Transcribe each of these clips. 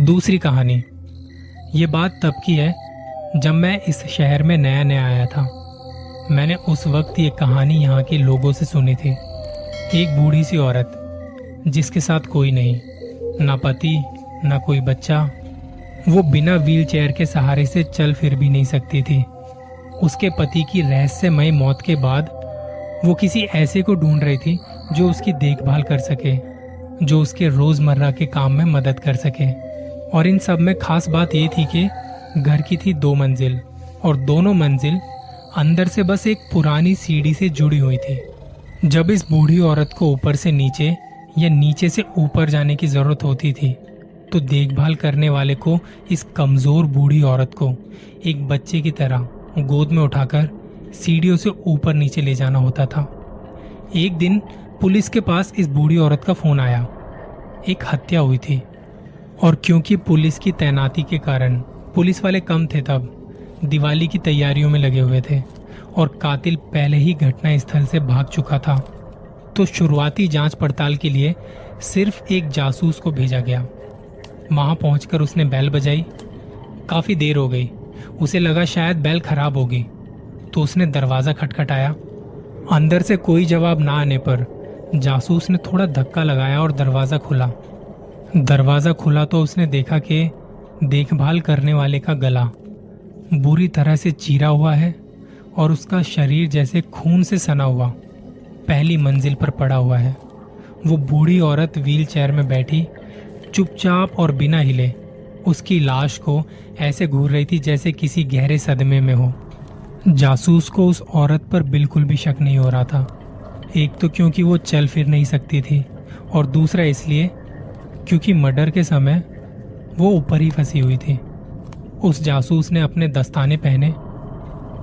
दूसरी कहानी। ये बात तब की है जब मैं इस शहर में नया नया आया था। मैंने उस वक्त ये कहानी यहाँ के लोगों से सुनी थी। एक बूढ़ी सी औरत जिसके साथ कोई नहीं, ना पति ना कोई बच्चा। वो बिना व्हील चेयर के सहारे से चल फिर भी नहीं सकती थी। उसके पति की रहस्यमय मौत के बाद वो किसी ऐसे को ढूंढ रही थी जो उसकी देखभाल कर सके, जो उसके रोजमर्रा के काम में मदद कर सके। और इन सब में खास बात ये थी कि घर की थी 2 मंजिल और दोनों मंजिल अंदर से बस एक पुरानी सीढ़ी से जुड़ी हुई थी। जब इस बूढ़ी औरत को ऊपर से नीचे या नीचे से ऊपर जाने की जरूरत होती थी तो देखभाल करने वाले को इस कमजोर बूढ़ी औरत को एक बच्चे की तरह गोद में उठाकर सीढ़ियों से ऊपर नीचे ले जाना होता था। एक दिन पुलिस के पास इस बूढ़ी औरत का फोन आया। एक हत्या हुई थी और क्योंकि पुलिस की तैनाती के कारण पुलिस वाले कम थे, तब दिवाली की तैयारियों में लगे हुए थे और कातिल पहले ही घटना स्थल से भाग चुका था। तो शुरुआती जांच पड़ताल के लिए सिर्फ एक जासूस को भेजा गया। वहां पहुंचकर उसने बेल बजाई। काफी देर हो गई। उसे लगा शायद बेल खराब होगी, तो उसने दरवाजा खटखटाया। अंदर से कोई जवाब ना आने पर जासूस ने थोड़ा धक्का लगाया और दरवाजा खुला तो उसने देखा कि देखभाल करने वाले का गला बुरी तरह से चीरा हुआ है और उसका शरीर जैसे खून से सना हुआ पहली मंजिल पर पड़ा हुआ है। वो बूढ़ी औरत व्हील चेयर में बैठी चुपचाप और बिना हिले उसकी लाश को ऐसे घूर रही थी जैसे किसी गहरे सदमे में हो। जासूस को उस औरत पर बिल्कुल भी शक नहीं हो रहा था। एक तो क्योंकि वो चल फिर नहीं सकती थी और दूसरा इसलिए क्योंकि मर्डर के समय वो ऊपर ही फंसी हुई थी। उस जासूस ने अपने दस्ताने पहने,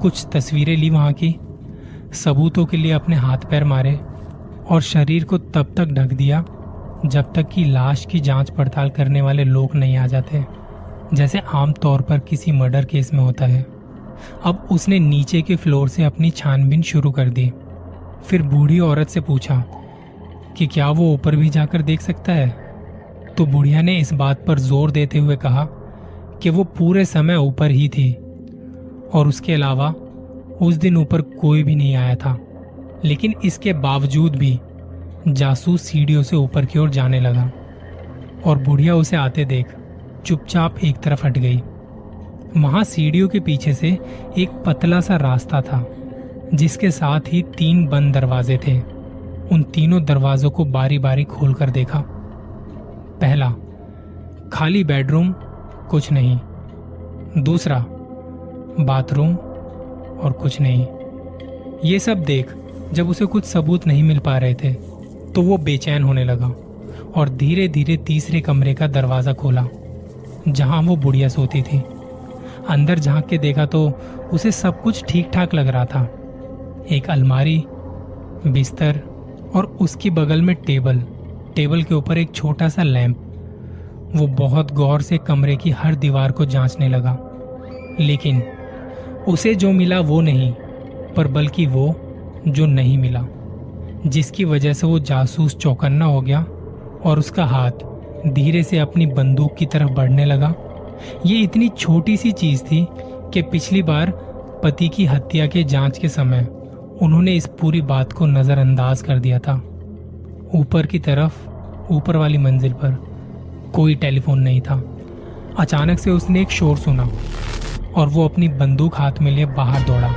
कुछ तस्वीरें ली वहां की, सबूतों के लिए अपने हाथ पैर मारे और शरीर को तब तक ढक दिया जब तक कि लाश की जांच पड़ताल करने वाले लोग नहीं आ जाते, जैसे आम तौर पर किसी मर्डर केस में होता है। अब उसने नीचे के फ्लोर से अपनी छानबीन शुरू कर दी। फिर बूढ़ी औरत से पूछा कि क्या वो ऊपर भी जाकर देख सकता है। तो बुढ़िया ने इस बात पर जोर देते हुए कहा कि वो पूरे समय ऊपर ही थी और उसके अलावा उस दिन ऊपर कोई भी नहीं आया था। लेकिन इसके बावजूद भी जासूस सीढ़ियों से ऊपर की ओर जाने लगा और बुढ़िया उसे आते देख चुपचाप एक तरफ हट गई। वहां सीढ़ियों के पीछे से एक पतला सा रास्ता था जिसके साथ ही 3 बंद दरवाजे थे। उन तीनों दरवाजों को बारी बारी खोलकर देखा। पहला, खाली बेडरूम, कुछ नहीं। दूसरा, बाथरूम और कुछ नहीं। ये सब देख जब उसे कुछ सबूत नहीं मिल पा रहे थे तो वो बेचैन होने लगा और धीरे धीरे तीसरे कमरे का दरवाजा खोला जहां वो बुढ़िया सोती थी। अंदर झांक के देखा तो उसे सब कुछ ठीक ठाक लग रहा था। एक अलमारी, बिस्तर और उसकी बगल में टेबल के ऊपर एक छोटा सा लैंप। वो बहुत गौर से कमरे की हर दीवार को जांचने लगा, लेकिन उसे जो मिला वो नहीं, पर बल्कि वो जो नहीं मिला, जिसकी वजह से वो जासूस चौकन्ना हो गया और उसका हाथ धीरे से अपनी बंदूक की तरफ बढ़ने लगा। ये इतनी छोटी सी चीज थी कि पिछली बार पति की हत्या के जांच के समय उन्होंने इस पूरी बात को नजरअंदाज कर दिया था। ऊपर की तरफ, ऊपर वाली मंजिल पर कोई टेलीफोन नहीं था। अचानक से उसने एक शोर सुना और वो अपनी बंदूक हाथ में लिए बाहर दौड़ा।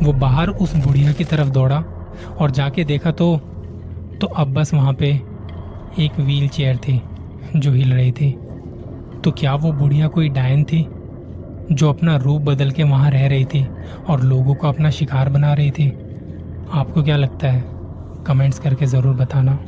वो बाहर उस बुढ़िया की तरफ दौड़ा और जाके देखा तो अब बस वहां पे एक व्हील चेयर थी जो हिल रही थी। तो क्या वो बुढ़िया कोई डायन थी जो अपना रूप बदल के वहां रह रही थी और लोगों को अपना शिकार बना रही थी? आपको क्या लगता है? कमेंट्स करके ज़रूर बताना।